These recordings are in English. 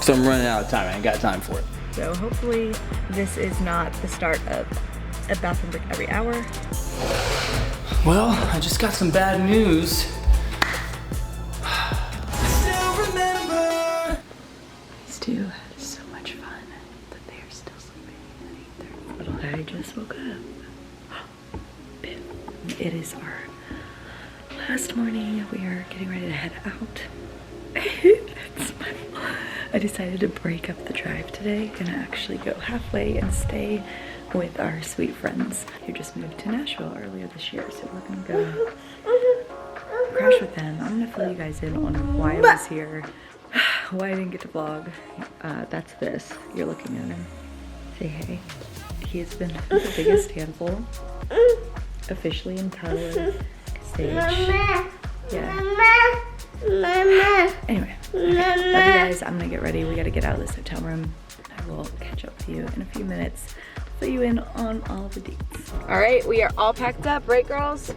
So I'm running out of time. I ain't got time for it. So hopefully this is not the start of a bathroom break every hour. Well, I just got some bad news. These two had so much fun that they are still sleeping at 8:30. Little guy just woke up. It is our last morning. We are getting ready to head out. It's funny. I decided to break up the drive today and actually go halfway and stay with our sweet friends who just moved to Nashville earlier this year. So we're gonna go crash with them. I'm gonna fill you guys in on why I was here, why I didn't get to vlog. That's this. You're looking at him. Say hey. He has been the biggest handful. Officially in Tyler stage. Yeah. Anyway, okay. Love you guys. I'm gonna get ready. We gotta get out of this hotel room. I will catch up with you in a few minutes. Fill you in on all the deets. All right, we are all packed up, right, girls?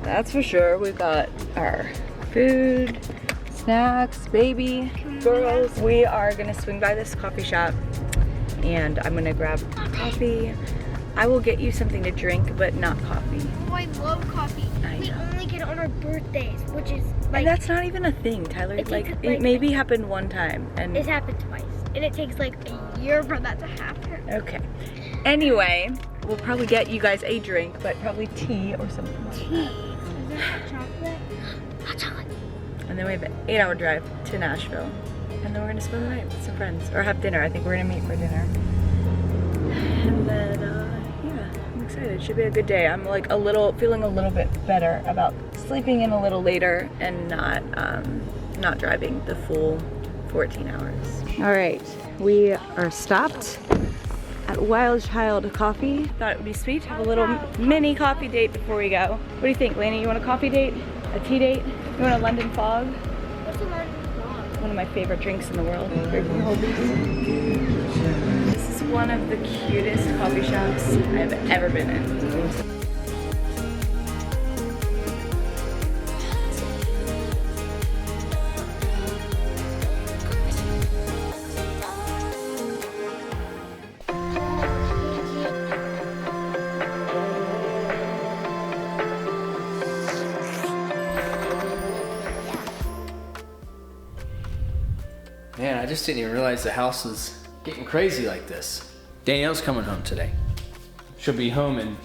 That's for sure. We've got our food, snacks, baby, girls. We are gonna swing by this coffee shop and I'm gonna grab coffee. I will get you something to drink, but not coffee. Oh, I love coffee. We only get it on our birthdays, which is like... And that's not even a thing, Tyler. It maybe happened one time. And it's happened twice. And it takes like a year for that to happen. Okay. Anyway, we'll probably get you guys a drink, but probably tea or something like that. Is there hot chocolate? Hot chocolate. And then we have an 8-hour drive to Nashville. And then we're gonna spend the night with some friends. Or have dinner. I think we're gonna meet for dinner. And then, yeah, I'm excited. Should be a good day. I'm like feeling a little bit better about sleeping in a little later and not driving the full 14 hours. All right, we are stopped at Wild Child Coffee. Thought it would be sweet to have a little mini coffee date before we go. What do you think, Lainey? You want a coffee date? A tea date? You want a London Fog? What's a London Fog? One of my favorite drinks in the world. Here, can you hold these? This is one of the cutest coffee shops I've ever been in. Man, I just didn't even realize the house was getting crazy like this. Danielle's coming home today. She'll be home in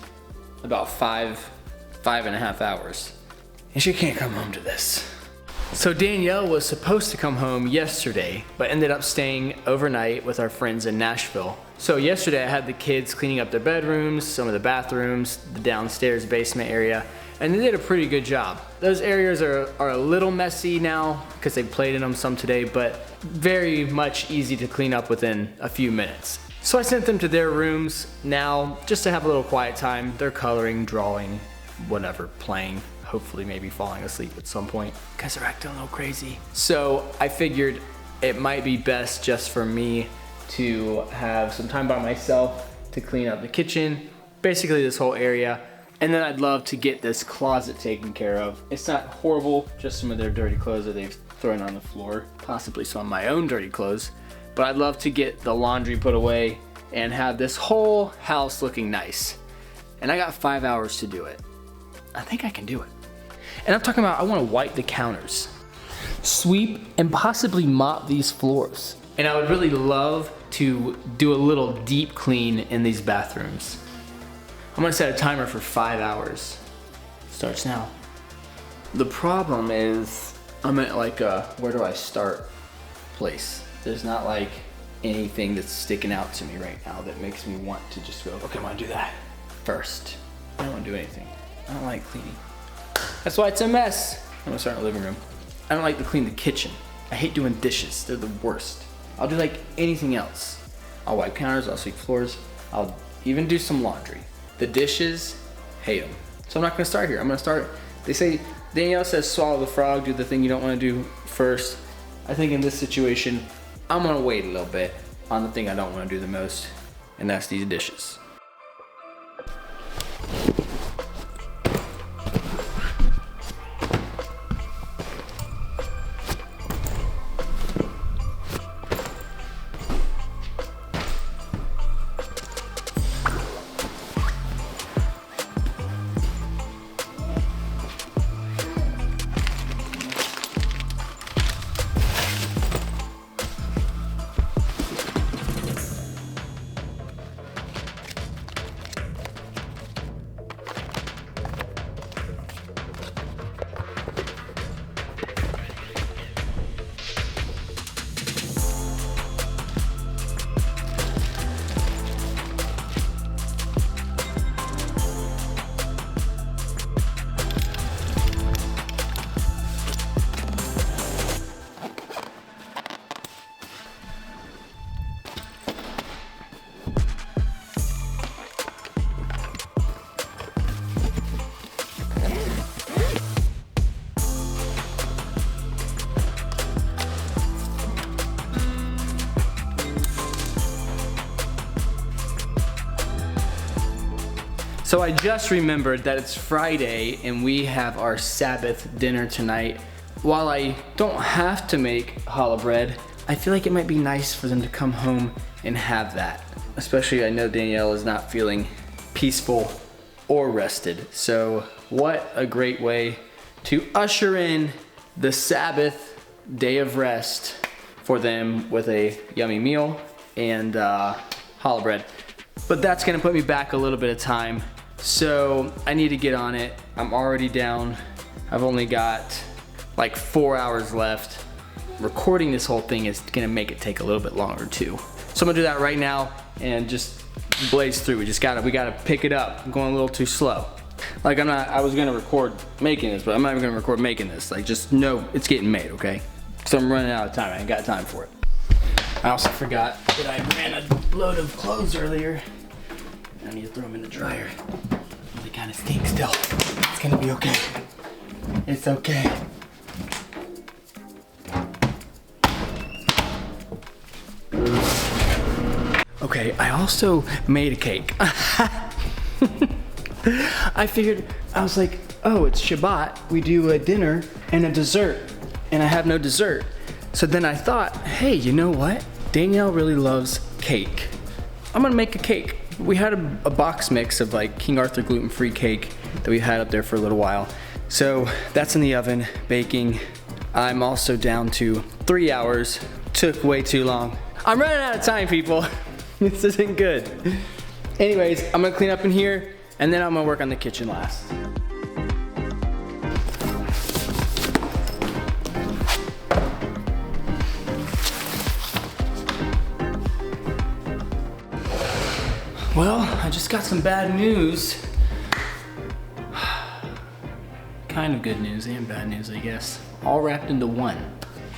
about 5.5 hours. And she can't come home to this. So Danielle was supposed to come home yesterday, but ended up staying overnight with our friends in Nashville. So yesterday I had the kids cleaning up their bedrooms, some of the bathrooms, the downstairs basement area, and they did a pretty good job. Those areas are a little messy now because they played in them some today, but very much easy to clean up within a few minutes. So I sent them to their rooms now just to have a little quiet time. They're coloring, drawing, whatever, playing, hopefully maybe falling asleep at some point because they're acting a little crazy. So I figured it might be best just for me to have some time by myself to clean up the kitchen, basically this whole area. And then I'd love to get this closet taken care of. It's not horrible, just some of their dirty clothes that they've thrown on the floor, possibly some of my own dirty clothes. But I'd love to get the laundry put away and have this whole house looking nice. And I got 5 hours to do it. I think I can do it. And I'm talking about, I wanna wipe the counters, sweep, and possibly mop these floors. And I would really love to do a little deep clean in these bathrooms. I'm gonna set a timer for 5 hours. Starts now. The problem is, I'm at like a, where do I start place. There's not like anything that's sticking out to me right now that makes me want to just go, okay, I wanna do that first. I don't wanna do anything. I don't like cleaning. That's why it's a mess. I'm gonna start in the living room. I don't like to clean the kitchen. I hate doing dishes, they're the worst. I'll do like anything else. I'll wipe counters, I'll sweep floors, I'll even do some laundry. The dishes, hate them. So I'm not gonna start here. I'm gonna start, they say, Danielle says swallow the frog, do the thing you don't wanna do first. I think in this situation, I'm gonna wait a little bit on the thing I don't wanna do the most, and that's these dishes. So I just remembered that it's Friday and we have our Sabbath dinner tonight. While I don't have to make challah bread, I feel like it might be nice for them to come home and have that. Especially I know Danielle is not feeling peaceful or rested. So what a great way to usher in the Sabbath day of rest for them with a yummy meal and challah bread. But that's gonna put me back a little bit of time. So I need to get on it. I'm already down. I've only got like 4 hours left. Recording this whole thing is gonna make it take a little bit longer too. So I'm gonna do that right now and just blaze through. We gotta pick it up. I'm going a little too slow. Like I was gonna record making this, but I'm not even gonna record making this. Like just know it's getting made, okay? So I'm running out of time, I ain't got time for it. I also forgot that I ran a load of clothes earlier. I need to throw them in the dryer. They kind of stink still. It's gonna be okay. It's okay. Okay, I also made a cake. I figured, I was like, oh, it's Shabbat. We do a dinner and a dessert, and I have no dessert. So then I thought, hey, you know what? Danielle really loves cake. I'm gonna make a cake. We had a box mix of like King Arthur gluten-free cake that we had up there for a little while. So that's in the oven, baking. I'm also down to 3 hours. Took way too long. I'm running out of time, people. This isn't good. Anyways, I'm gonna clean up in here and then I'm gonna work on the kitchen last. Well, I just got some bad news. Kind of good news and bad news, I guess. All wrapped into one.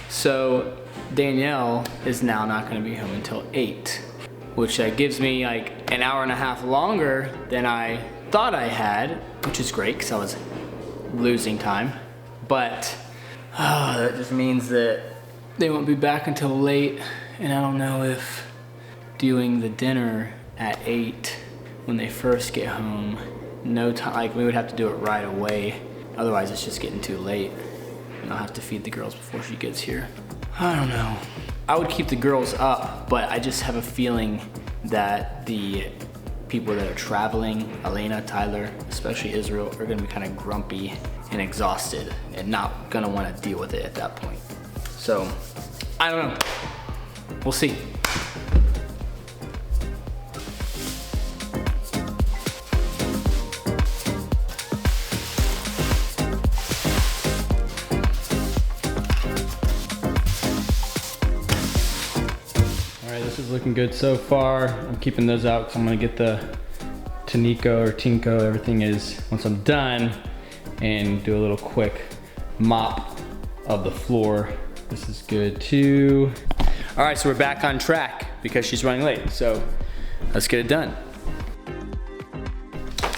So Danielle is now not gonna be home until 8, which gives me like an hour and a half longer than I thought I had, which is great because I was losing time. But that just means that they won't be back until late, and I don't know if doing the dinner at 8 when they first get home, no time, like we would have to do it right away. Otherwise it's just getting too late and I'll have to feed the girls before she gets here. I don't know. I would keep the girls up, but I just have a feeling that the people that are traveling, Elena, Tyler, especially Israel, are gonna be kind of grumpy and exhausted and not gonna wanna deal with it at that point. So, I don't know. We'll see. This is looking good so far. I'm keeping those out because I'm gonna get the Tanico or Tinko, everything is, once I'm done, and do a little quick mop of the floor. This is good too. All right, so we're back on track because she's running late. So let's get it done.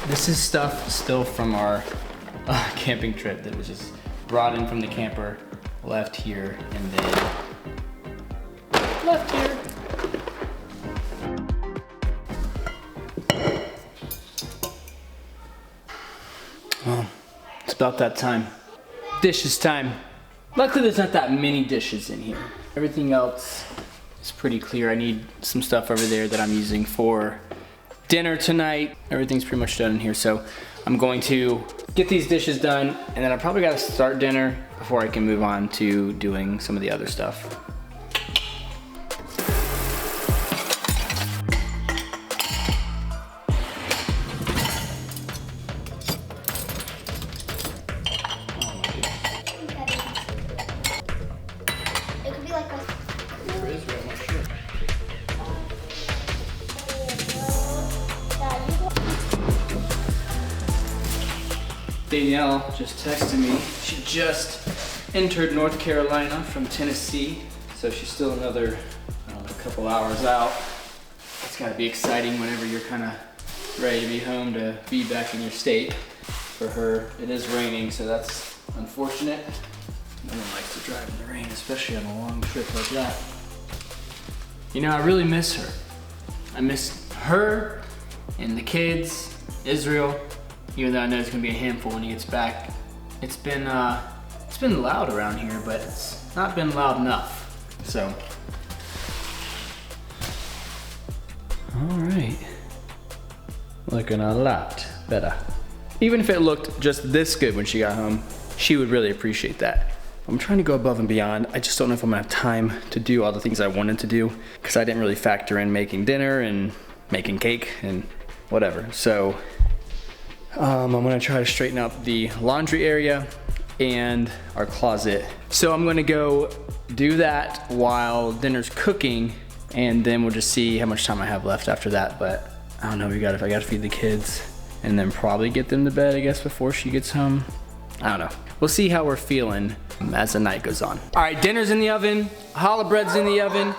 This is stuff still from our camping trip that was just brought in from the camper, left here, and then left here. Well, it's about that time. Dishes time. Luckily there's not that many dishes in here. Everything else is pretty clear. I need some stuff over there that I'm using for dinner tonight. Everything's pretty much done in here, so I'm going to get these dishes done, and then I probably gotta start dinner before I can move on to doing some of the other stuff. Danielle just texted me. She just entered North Carolina from Tennessee, so she's still another, I don't know, a couple hours out. It's gotta be exciting whenever you're kind of ready to be home to be back in your state. For her, it is raining, so that's unfortunate. No one likes to drive in the rain, especially on a long trip like that. You know, I really miss her. I miss her and the kids Israel, even though I know it's gonna be a handful when he gets back. It's been loud around here, but it's not been loud enough. So, all right, looking a lot better. Even if it looked just this good when she got home, she would really appreciate that. I'm trying to go above and beyond. I just don't know if I'm gonna have time to do all the things I wanted to do because I didn't really factor in making dinner and making cake and whatever. So I'm gonna try to straighten up the laundry area and our closet. So I'm gonna go do that while dinner's cooking, and then we'll just see how much time I have left after that. But I don't know, I gotta feed the kids and then probably get them to bed, I guess, before she gets home. I don't know. We'll see how we're feeling as the night goes on. All right, dinner's in the oven, challah bread's in the oven,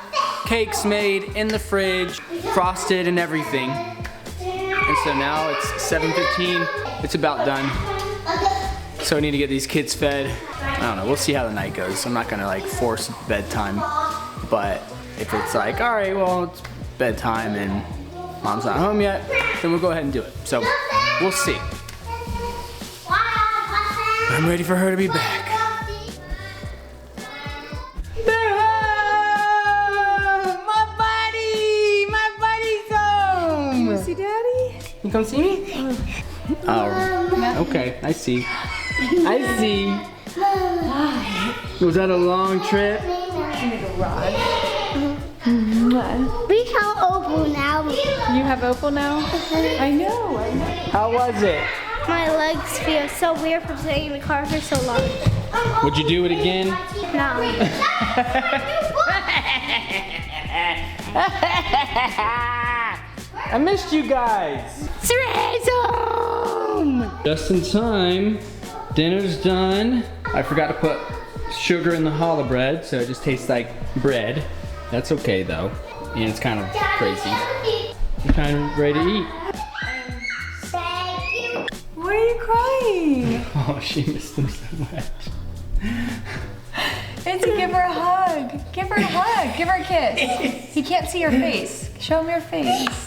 cake's made in the fridge, frosted and everything. And so now it's 7:15, it's about done. So I need to get these kids fed. I don't know, we'll see how the night goes. I'm not gonna like force bedtime, but if it's like, all right, well, it's bedtime and mom's not home yet, then we'll go ahead and do it. So we'll see. I'm ready for her to be back. My buddy's home. You see Daddy? You come see me? Oh, okay, I see. I see. Was that a long trip? We have Opal now. You have Opal now? I know. How was it? My legs feel so weird from sitting in the car for so long. Would you do it again? No. I missed you guys. Surrey's home! Just in time. Dinner's done. I forgot to put sugar in the challah bread, so it just tastes like bread. That's okay though. And it's kind of crazy. I'm kind of ready to eat. Why are you crying? Oh, she missed him so much. Izzy, give her a hug. Give her a hug. Give her a kiss. He can't see your face. Show him your face.